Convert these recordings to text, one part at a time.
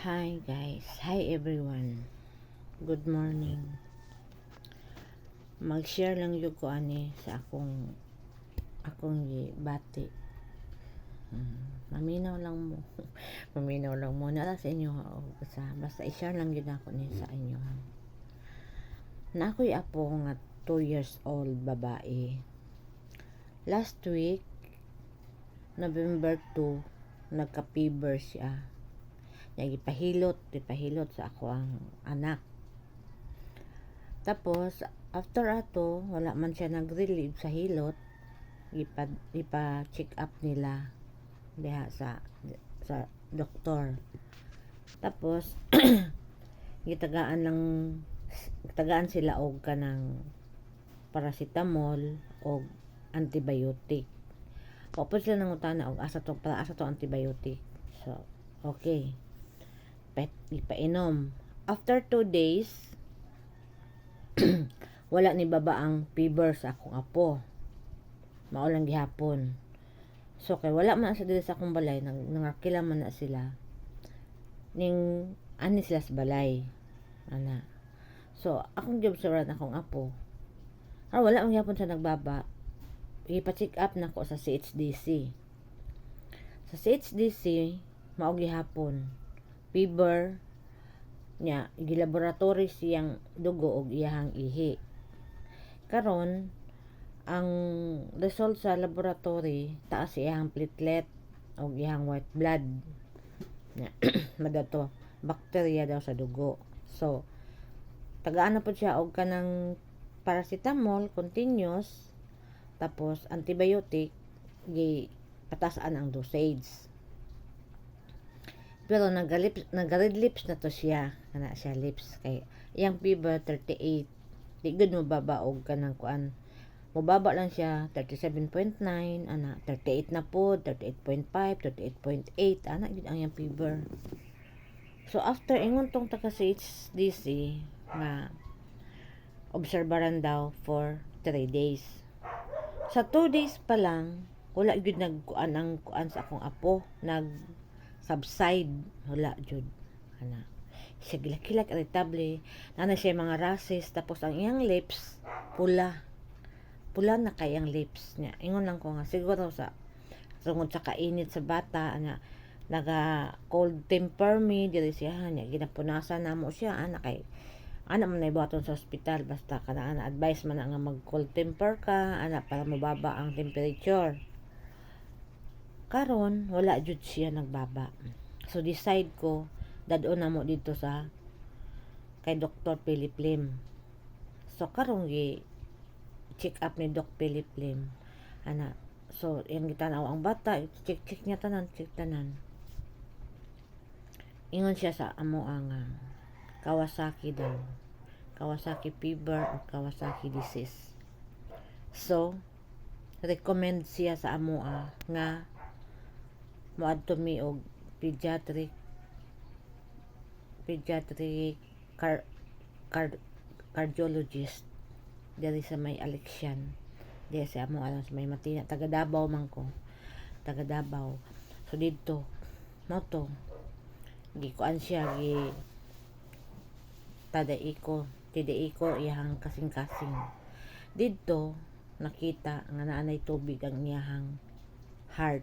Hi guys, hi everyone. Good morning. Mag-share lang jud ko ani sa akong gibati. Maminaw lang mo. Maminaw lang mo na lang sa inyo ha. Basta i-share lang jud ako ni sa inyo ha. Na ako'y apo nga 2 years old babae. Last week November 2 nagka-fever siya. Gipahilot sa ako ang anak. Tapos after ato wala man siya nag-relieve sa hilot, ipa-check up nila diha sa doktor. Tapos tagaan sila og kanang paracetamol og antibiotic. Pupod sila nang utana og asa to antibiotic. So okay, ipainom. After 2 days wala ni baba ang fever sa akong apo. Maulang gihapon. So kay wala man sa dili sa akong balay, nangakila man na sila. Ning ani sila sa balay. Ana. So akong giobserbahan akong apo. Wala man gihapon sa nagbaba. Ipa-check up nako sa CHDC. Sa CHDC mao gihapon fever nya gilaboratory siyang dugo og iyahang ihi. Karon ang result sa laboratory taas iyahang platelet og iyahang white blood nya madato bakterya daw sa dugo. So tagaan na po siya og kanang paracetamol continuous, tapos antibiotic patasan ang dosage. Pero nag-red lips na to siya. Kana siya lips. Kay iyang fever 38. Di gud mo baba og kanang kuan. Mababa lang siya 37.9, ana 38 na po, 38.5, 38.8, ana gid ang iyang fever. So after ingon tong taga CHDC nga obserbaran daw for 3 days. Sa 2 days pa lang wala gid nagkuan ang kuan sa akong apo, subside, wala jud ana. Siya gilak-gilak irritable, nana siya mga rashes, tapos ang iyang lips pula na kay ang lips niya. Ingon lang ko nga siguro sa tungod sa kainit sa bata ana, naga cold temper me diri siya niya, ginapunasan namo siya ana kay ana man naibaton sa ospital, basta kana ana advice man nga mag cold temper ka ana para mababa ang temperature. Karon wala jud siya nagbaba. So decide ko dadon na mo dito sa kay Dr. Philip Lim. So karon check up ni Doc Philip Lim ana. So yung gitanaw ang bata, check niya tanan. Ingon siya sa amo ang Kawasaki daw, Kawasaki fever o Kawasaki disease. So recommend siya sa amo nga moadto mi og pediatric cardiologist diri sa may Alexian, diri sa amo sa may Matina, taga Davao man ko, taga Davao. So dito mo to gikuan siya tidai ko iyahang kasing-kasing. Dito nakita nga naanay tubig ang iyahang heart.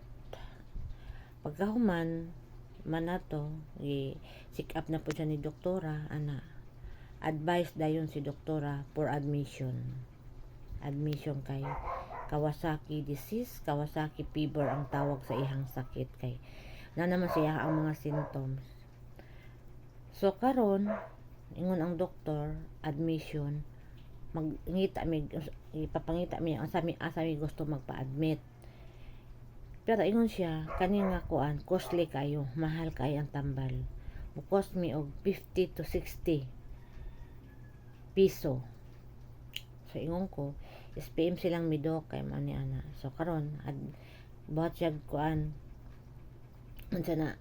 Pagkahuman man nato check up na po siya ni doktora ana. Advice dayon si doktora for admission kay Kawasaki disease, Kawasaki fever ang tawag sa ihang sakit, kay na naman siya ang mga symptoms. So karon ingon ang doktor admission, ipapangita mi asa mi gusto magpa-admit. Pero ingon siya kani nga kuan costly kayo, mahal kayo ang tambal. Cost me og 50 to 60 piso. So ingon ko SPM silang midok kay man ni ana. So karon buhat siya kuan unsa na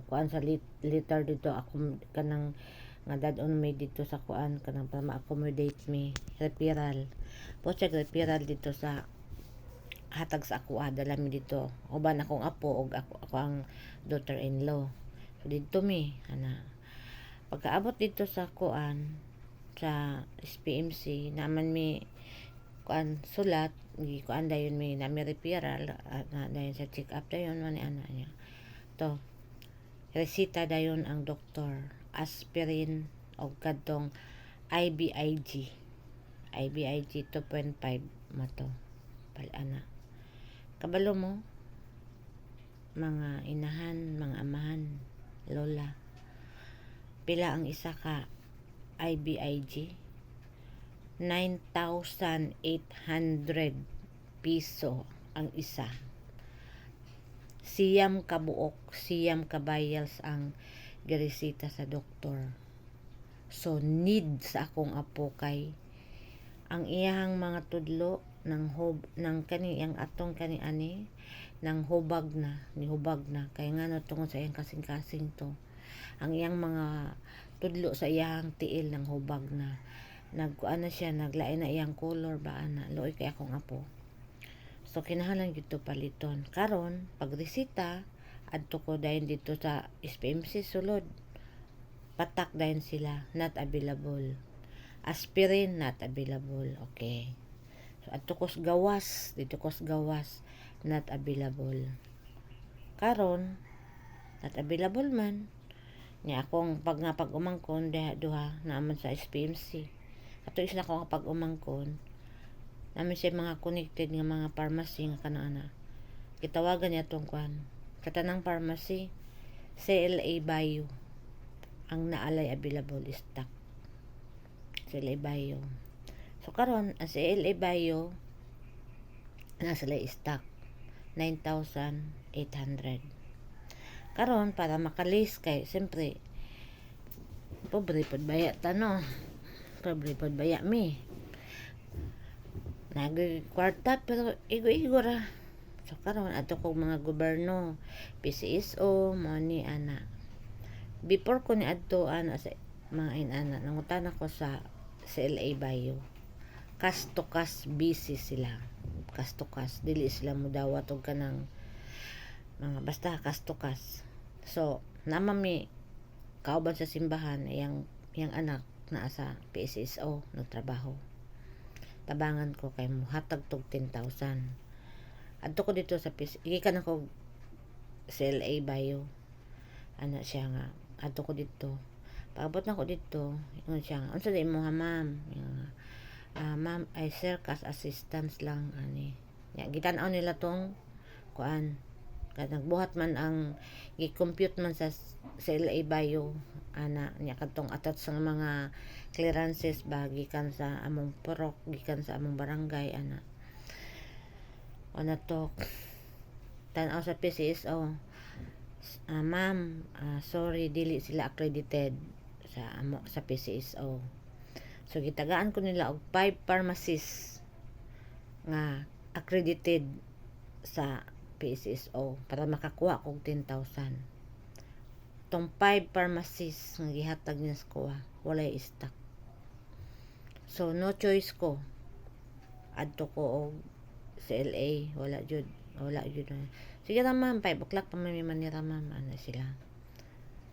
kuan sa liter dito ako kanang nga dadon may dito sa kuan kanang para ma-accommodate me referral. Buhat siya referral dito sa hatag sa ako dala mi dito uban akong apo og ako ang daughter-in-law. dito mi ana pagkaabot dito sa kuan sa SPMC naman mi kuan sulat gi kuan dayon mi na mi referral na dayon sa check up dayon man ana niya to resita dayon ang doktor aspirin o kadtong IBIG 2.5 mato ana kabalo mo mga inahan mga amahan lola pila ang isa ka IBIG 9,800 piso ang isa. Siyam kabuok, siyam kabayals ang giresita sa doktor. So need sa akong apo kay ang iyang mga tudlo ng kani ang atong kani ani nang hubag na kay ngano tungod sa iyang kasing-kasing to. Ang iyang mga tudlo sa iyang tiil ng hubag na nagkuan na siya naglain na iyang color ba ana luoy kay akong apo so kinahanglan gyud to paliton karon pagresita adto ko dayon dito sa SPMC sulod patak dayon sila not available aspirin not available okay so adto ko gawas dito ko gawas not available karon not available man ni akong pag umangkon duha naman sa SPMC ato is na ko kapag umangkon namin siya mga connected nga mga pharmacy nga kanana kitawagan niya tong kwan katanang pharmacy CLA Bio ang naalay available stock CLA Bio so karon ang CLA Bio nasa lay stock 9,800 karon para makalis kay siyempre pobre pod baya tano pobre pod baya mi nagkwarta pero igo-igo ra so karon ato kog mga gobyerno PCSO mo ni ana before ko ni adto ana sa mga inana nangutan ako sa CLA Bio kas to kas busy sila kas to kas dili sila mudawat og kanang mga basta kas to kas so namami kauban sa simbahan yang anak na sa PSSO nagtrabaho tabangan ko kay muhatag tog 10,000 adto ko dito sa gikan ako CLA Bio ana siya nga adto ko dito paabot na ko dito ingon siya unsa di mo ha ma'am ma'am ay sir kas assistance lang ani ya gitan-aw nila tong kuan kay nagbuhat man ang gi-compute man sa CLA Bio ana nya kadtong atat sa mga clearances ba gikan sa among purok gikan sa among barangay ana to tan-aw sa PCSO ma'am sorry dili sila accredited sa PCSO so gitagaan ko nila og 5 pharmacists nga accredited sa PCSO para makakuha kog 10,000 tong 5 pharmacies nga gihatag niya sa kuha walay stock so no choice ko adto ko og CLA wala jud sige ra ma'am 5 o'clock pa may manira ma'am ano sila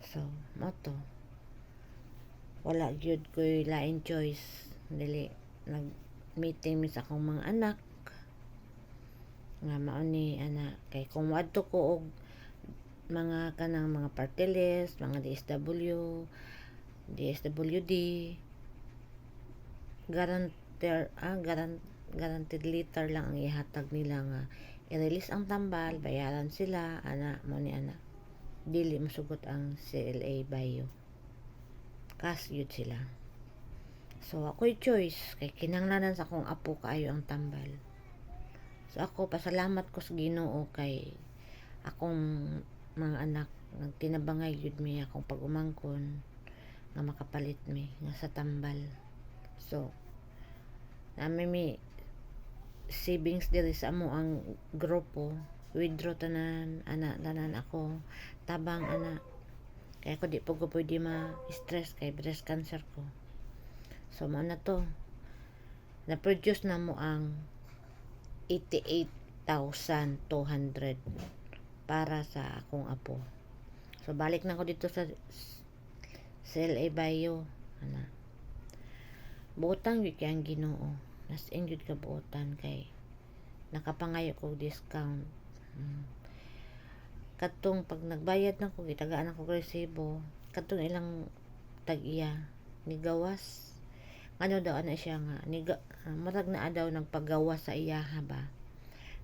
so mo to wala jud ko lain choice dili nag meeting mi sa akong mga anak nga mao ni ana kay kung adto ko og mga kanang mga party list, mga DSWD guaranteed letter lang ang ihatag nila nga i-release ang tambal bayaran sila ana mo ni ana dili masugot ang CLA Bio cash yun sila so ako'y choice kay kinahanglanan sa akong apo kaayo ang tambal so ako pasalamat ko sa Ginoo kay akong mga anak nagtinabangay yun mi akong pag-umangkon nga makapalit mi nga sa tambal so namin mi savings diri sa amo ang grupo withdraw tanan ako tabang ana kaya ko di po ko pwede ma-stress kay breast cancer ko so mo na to na-produce na mo ang 88,200 para sa akong apo So balik na ko dito sa LA Bayo ana. Buotang gyud kay ang Ginoo. Nas ingyud ka buotan kay nakapangayo ko discount. Katong pag nagbayad na ko gitagaan ako resibo, katong ilang tag-iya ni gawas. Ano daw ana siya nga marag na daw nagpagawas sa iyaha ba.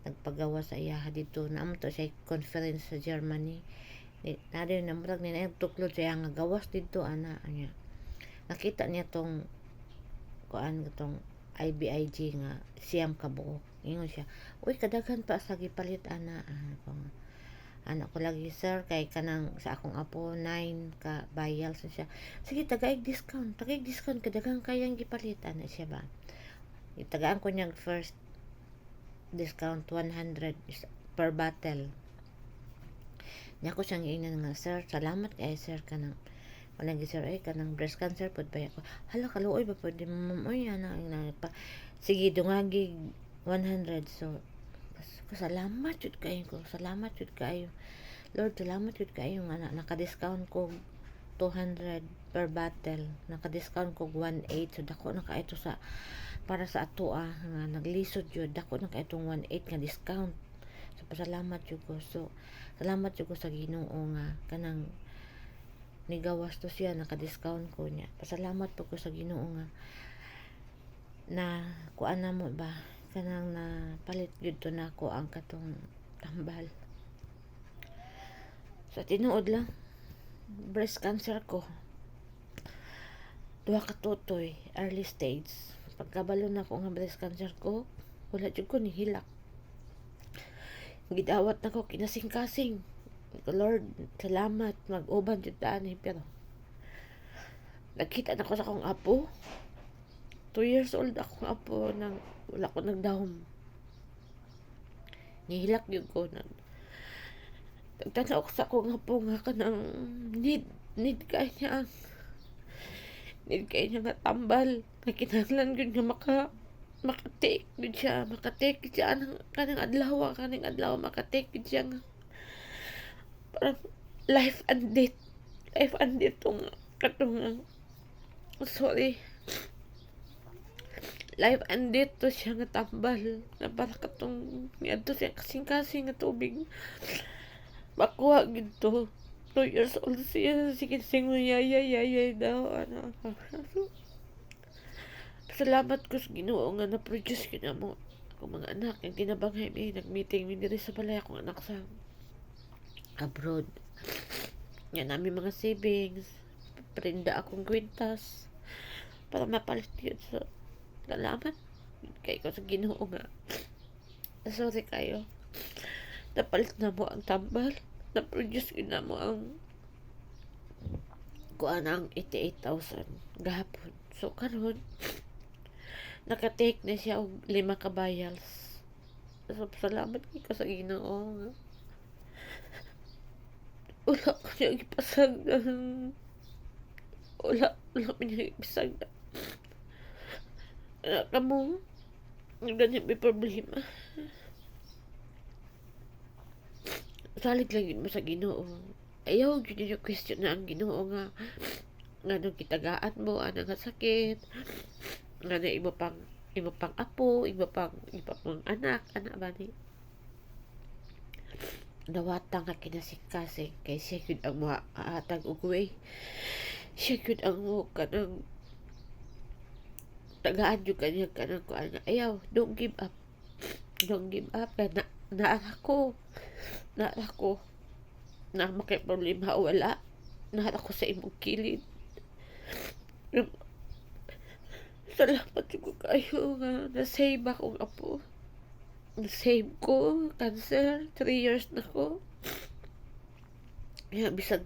Nagpagawa sa iyaha dito na to siya conference sa Germany. Na rin na marag ni tuklod siya nga gawas dito ana anya. Nakita niya tong katong IBIG nga siyam ka buok. Ingon siya, uy kadaghan pa sa gipalit ana. Anak ko lagi sir kay kanang sa akong apo 9 ka bayal sa siya. Sige tagaig discount kadagang kayang gipalit ana siya ba. Itagaan ko niyang first discount 100 per bottle. Nya ko siyang ingnan nga sir, salamat kay sir kanang wala gi sir ay kanang breast cancer pud ba ako. Hala kaluoy ba pud ma'am oy ana pa. Sige dungagi 100 so salamat jud kayo. Lord, salamat jud kayo nga naka-discount ko 200 per bottle. Naka-discount ko 18 so dako na kaito sa para sa ato nga naglisod jud dako na kaitong 18 nga discount. So pasalamat jud ko. So salamat jud ko sa Ginoo nga kanang nigawas to siya naka-discount ko niya. Pasalamat po ko sa Ginoo nga na kuan na mo ba kanang na palit gyud to nako ang katong tambal. Sa tinuod lang breast cancer ko 2 ka tutoy early stage. Pagkabalo na ko nga breast cancer ko wala jud ko ni hilak. Gidawat na ko kinasing-kasing. Lord, salamat mag-uban jud ani pero nakita na ko sa akong apo 2 years old akong apo nang wala ko nagdahom. Nihilak yun ko nagtanaw ko sa akong apo nga kanang need kay niya nga tambal na kinahanglan yun nga makatake yun siya kanang adlaw makatake yun siya nga parang life and death tong katong sorry life and death to siya nga tambal na para katong niadto siya kasing-kasing nga tubig makuha gito 2 years old siya sige singo yaya daw ano. Salamat ko sa Ginoo nga na-produce ko na mo akong mga anak yung tinabangay mi nag-meeting mi diri sa balay akong anak sa abroad nga namin mga savings prinda akong kwintas para mapalit yun. So salamat kay ko sa Ginoo nga sorry kayo napalit na mo ang tambal na-produce ko na mo ang kuan ang 88,000 gahapon. So karon nakatake na siya og 5 ka vials. So salamat kay ko sa Ginoo nga wala ko niya ipasag wala ko niya ipasag kamo ganyan may problema salig lang yun mo sa Ginoo. Ayaw yun yung question na ang Ginoo nga nung kitagaan mo nga sakit nga na iba pang apo iba pang anak ba ni nawata nga kinasing-kasing kay siya yun ang maatag og way siya yun ang kanang tagaan yung kanya kanang kuan nga ayaw don't give up kaya naara ko na makay problema o wala naara ko sa imong kilid. Salamat ko kayo nga na-save akong apo na-save ko cancer 3 years na ko kaya bisag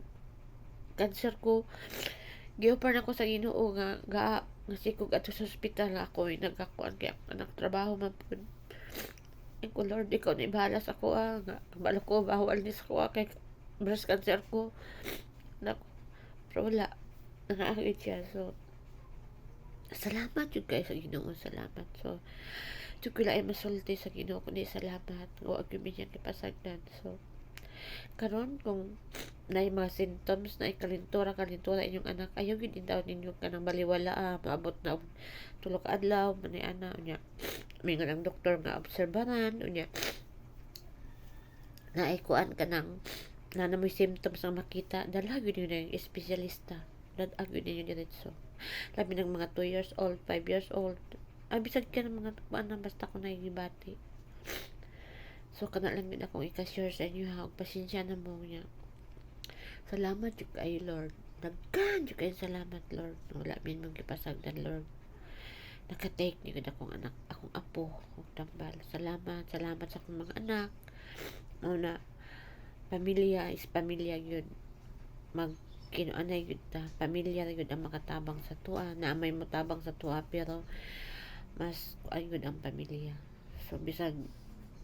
cancer ko giopar na ko sa Ginoo nga sikog ato sa ospital ako ay nagkakuan kaya anak trabaho man po ko Lord ikaw na ibahala sa ko nga bala ko bawal ni sa ko kay breast cancer ko pero wala nakaagit siya. So salamat yun kayo sa Ginoo salamat. So ito ko lang ay masulti sa Ginoo kundi salamat huwag yung minyan kipasagdan. So Karon kung na mga symptoms na kalintura inyong anak, ayaw gid din daw ninyo kanang baliwala, maabot na og 3 ka adlaw manay ana unya. Mingon ang doktor nga obserbaran unya. Na kuan kanang na namoy symptoms ang makita, dala gyud yun yung espesyalista. Dadag yun yung diretso. Labi ng mga 2 years old, 5 years old. Bisag ka ng mga ano, basta ko na ibati. So, kana lang din akong ika-share sa inyo ha. Og pasensya na mo niya. Salamat yung kayo, Lord. Nagkan yung kayo salamat, Lord. Wala min mong gipasagdan, Lord. Nakatake niyo gud akong anak, akong apo, akong tambal. Salamat sa akong mga anak. Una, pamilya is pamilya yun. Kinuanay yun ta. Pamilya yun ang makatabang sa tuwa. Na may motabang sa tuwa, pero mas ayun ang pamilya. So, bisag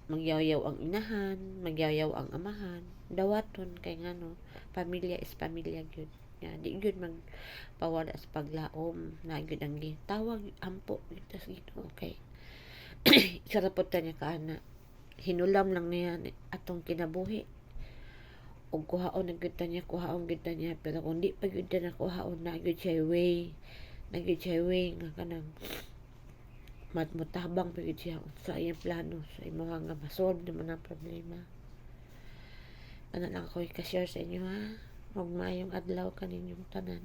magyayaw ang inahan, magyayaw ang amahan, dawaton kay ngano, pamilya is pamilya gyud. Ya, di gyud magpawala sa paglaom, na gyud ang gitawag ampo tas gito okay. Sarapot ta niya kaana. Hinulam lang niya atong kinabuhi. Og kuhaon na gyud ta niya, pero kung di pa gyud na kuhaon na gyud siya way, nga kanang mutabang pa gyud siya sa iyang plano sa imo nga masolve naman ang problema. Ano lang ako i-share sa inyo ha. Huwag maayong adlaw kaninyong tanan.